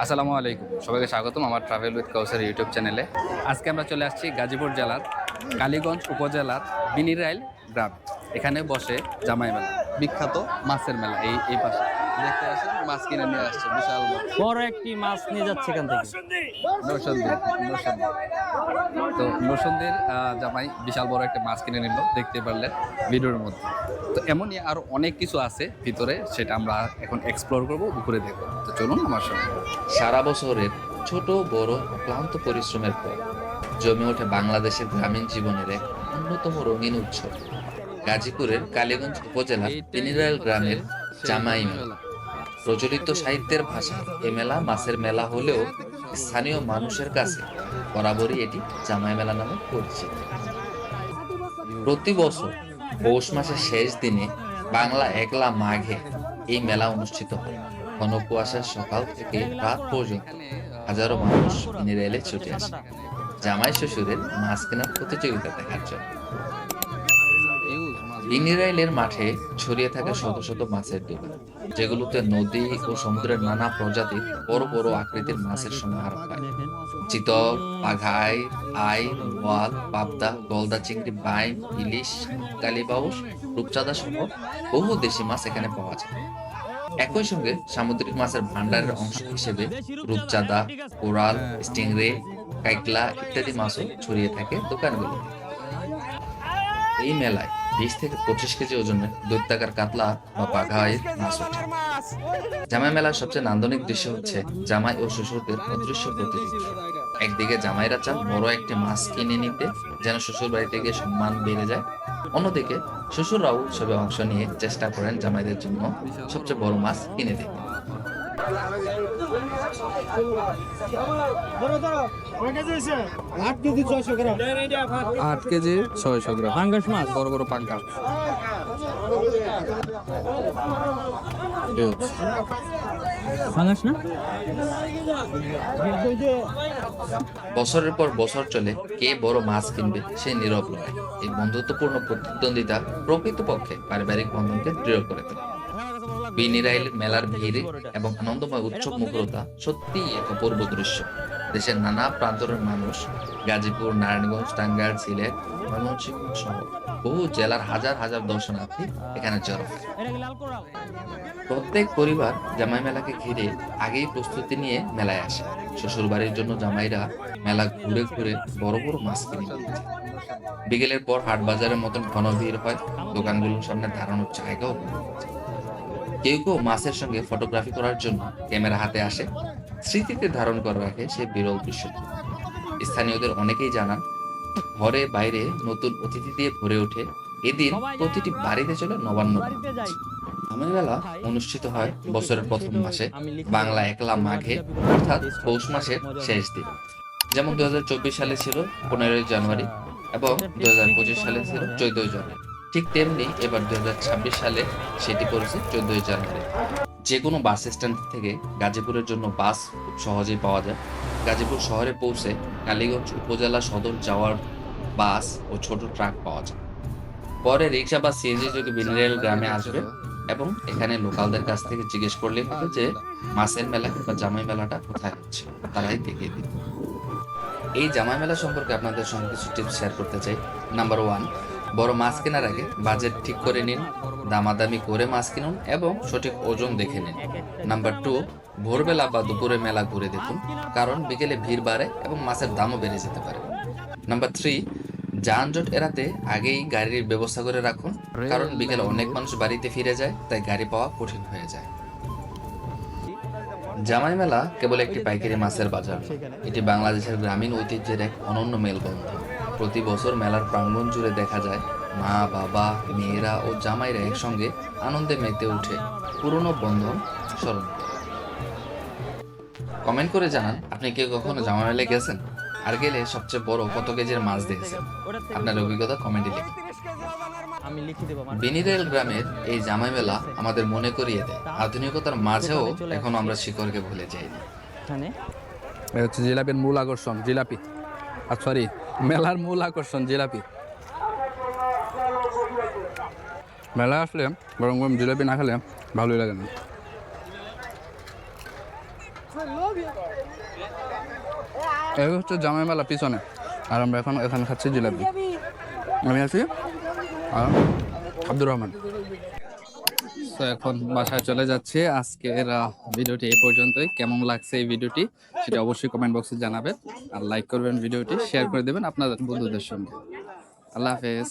আসসালামু আলাইকুম, সবাইকে স্বাগতম আমার ট্রাভেল উইথ কাউসার ইউটিউব চ্যানেলে। আজকে আমরা চলে আসছি গাজীপুর জেলার কালীগঞ্জ উপজেলার বিনিরাইল গ্রাম। এখানে বসে জামাই মেলা, বিখ্যাত মাছের মেলা। এই পাশে দেখতে আসেন, মাছ কিনে নিয়ে আসছে বিশাল বড় একটি মাছ নিয়ে যাচ্ছে এখান থেকে। নরসন্দির তো নরসন্দির জামাই বিশাল বড় একটা মাছ কিনে নিল, দেখতে পারলেন ভিডিওর মধ্যে। তো এমনই আরো অনেক কিছু আছে ভিতরে, সেটা আমরা এখন এক্সপ্লোর করবো, উপরে দেখবো। তো চলুন আমার সঙ্গে। সারা বছরের ছোট বড় ক্লান্ত পরিশ্রমের পর জমে ওঠে বাংলাদেশের গ্রামীণ জীবনের এক অন্যতম রঙিন উৎসব, গাজীপুরের কালীগঞ্জ উপজেলার বিনিরাইল গ্রামের জামাই মেলা। প্রচলিত সাহিত্যের ভাষায় এ মেলা মাছের মেলা হলেও স্থানীয় মানুষের কাছে বরাবরই এটি জামাই মেলা নামে পরিচিত। প্রতি বছর পৌষ মাসের শেষ দিনে বাংলা একলা মাঘে এই মেলা অনুষ্ঠিত হয়। ঘন কুয়াশার সকাল থেকে রাত পর্যন্ত হাজারো মানুষ বিনিরাইলে ছুটে আসে জামাই শ্বশুরের মাছ কেনার প্রতিযোগিতা দেখার জন্য। বিনিরাইলের মাঠে ছড়িয়ে থাকে শত শত মাছের দোকান, যেগুলোতে নদী ও সমুদ্রের নানা প্রজাতির বড় বড় আকৃতির মাছের সমাহার পায়। চিতল, পাঘাই, আই, বোয়াল, পাবদা, গলদা চিংড়ি, বাইম, ইলিশ, কালীবাউস, রূপচাঁদা সহ বহু দেশি মাছ এখানে পাওয়া যায়। একই সঙ্গে সামুদ্রিক মাছের ভান্ডারের অংশ হিসেবে রূপচাঁদা, কোরাল, স্টিংরে, কাইকলা ইত্যাদি মাছও ছড়িয়ে থাকে দোকানগুলো। এই মেলায় 20 থেকে 25 কেজি ওজনের দৈত্যাকার কাতলা বা পাঘাইয়ের মাছ ওঠে। জামাই মেলার সবচেয়ে নান্দনিক দৃশ্য হচ্ছে জামাই ও শ্বশুরদের অদৃশ্য প্রতিযোগিতা। একদিকে জামাইরা চান বড় একটি মাছ কিনে নিতে, যেন শ্বশুর বাড়িতে গিয়ে সম্মান বেড়ে যায়। অন্যদিকে শ্বশুররাও উৎসবে অংশ নিয়ে চেষ্টা করেন জামাইদের জন্য সবচেয়ে বড় মাছ কিনে দিতে। 8 কেজি 600 গ্রাম পাঙ্গাস মাছ, বড় বড় পাঙ্গাস। পাঙ্গাস না? বছরের পর বছর চলে, কে বড় মাছ কিনবে সে নীরব লড়াই। এই বন্ধুত্বপূর্ণ প্রতিদ্বন্দ্বিতা প্রকৃতপক্ষে পারিবারিক বন্ধনকে দৃঢ় করে তোলে। বিনিরাইল মেলার ভিড় এবং আনন্দময় উৎসব মুখরতা সত্যিই এক অপূর্ব দৃশ্য। দেশের নানা প্রান্তের মানুষ গাজীপুর, নারায়ণগঞ্জ, টাঙ্গাইল, সিলেট, ময়মনসিংহ সহ বহু জেলার হাজার হাজার দর্শনার্থী এখানে জড়ো হয়। প্রত্যেক পরিবার জামাই মেলাকে ঘিরে আগেই প্রস্তুতি নিয়ে মেলায় আসে। শ্বশুর বাড়ির জন্য জামাইরা মেলা ঘুরে ঘুরে বড় বড় মাছ কিনে নিয়ে যায়। বিকেলের পর হাট বাজারের মতন ঘন ভিড় হয়, দোকানগুলোর সামনে দাঁড়ানোর জায়গাও কমে যায়। কেউ কেউ মাছের সঙ্গে ফটোগ্রাফি করার জন্য ক্যামেরা হাতে আসে, স্মৃতিতে ধারণ করে রাখে সেই বিরল দৃশ্যটি। স্থানীয়দের অনেকেই জানান, ঘরে বাইরে নতুন অতিথি দিয়ে ভরে ওঠে। এদিন প্রতিটি বাড়িতে চলে নবান্ন। জামাই মেলা অনুষ্ঠিত হয় বছরের প্রথম মাসে, বাংলা একলা মাঘে, অর্থাৎ পৌষ মাসের শেষ দিন। যেমন 2024 সালে ছিল 15ই জানুয়ারি এবং 2025 সালে ছিল 14ই জানুয়ারি। ঠিক তেমনি এবার 2026 সালে সেটি পড়েছে 14ই জানুয়ারি। যে কোনো বাস স্ট্যান্ড থেকে গাজীপুরের জন্য বাস খুব সহজেই পাওয়া যায়। গাজীপুর শহরে পৌঁছে কালীগঞ্জ উপজেলা সদর যাওয়ার বাস ও ছোট ট্রাক পাওয়া যায়। পরে রিক্সা বা সিএনজি যোগে বিনিরাইল গ্রামে আসবে এবং এখানে লোকালদের কাছ থেকে জিজ্ঞেস করলে হবে যে মাছের মেলা বা জামাই মেলাটা কোথায় হচ্ছে, তারাই দেখিয়ে দিবে। এই জামাই মেলা সম্পর্কে আপনাদের সঙ্গে কিছু টিপস শেয়ার করতে চাই। নাম্বার 1, বড় মাছ কেনার আগে বাজেট ঠিক করে নিন, দামাদামি করে মাছ কিনুন এবং সঠিক ওজন দেখে নিন। নাম্বার 2, ভোরবেলা বা দুপুরে মেলা ঘুরে দেখুন, কারণ বিকেলে ভিড় বাড়ে এবং মাছের দামও বেড়ে যেতে পারে। নাম্বার 3, যানজট এড়াতে আগেই গাড়ির ব্যবস্থা করে রাখুন, কারণ বিকেলে অনেক মানুষ বাড়িতে ফিরে যায়, তাই গাড়ি পাওয়া কঠিন হয়ে যায়। জামাই মেলা কেবল একটি পাইকারি মাছের বাজার নয়, এটি বাংলাদেশের গ্রামীণ ঐতিহ্যের এক অনন্য মেলবন্ধন। প্রতি বছর মেলার প্রাঙ্গণ জুড়ে দেখা যায় মা, বাবা, মেয়েরা ও জামাইরা একসঙ্গে আনন্দে মেতে উঠে পুরনো বন্ধন স্মরণ করে। কমেন্ট করে জানান, আপনি কি কখনো জামাই মেলায় গেছেন? আর গেলে সবচেয়ে বড় কত কেজির মাছ দেখেছেন? আপনার অভিজ্ঞতা কমেন্টে লিখুন। বিনিরাইল গ্রামের এই জামাই মেলা আমাদের মনে করিয়ে দেয়, আধুনিকতার মাঝেও এখনো আমরা শিকড়কে ভুলে যাইনি। এটা হচ্ছে জিলাপির মূল আকর্ষণ, জিলাপি। আর সরি, মেলার মূল আকর্ষণ জিলাপি। মেলা আসলে গরম গরম জিলাপি না খেলে ভালোই লাগে না। এই হচ্ছে জামাই মেলা পিছনে, আর আমরা এখন এখানে খাচ্ছি জিলাপি। আমি আছি আর আব্দুর রহমান। তো এখন বাসায় চলে যাচ্ছে। আজকের ভিডিওটি এই পর্যন্তই। কেমন লাগছে এই ভিডিওটি সেটা অবশ্যই কমেন্ট বক্সে জানাবেন, আর লাইক করবেন, ভিডিওটি শেয়ার করে দেবেন আপনাদের বন্ধুদের সঙ্গে। আল্লাহ হাফেজ।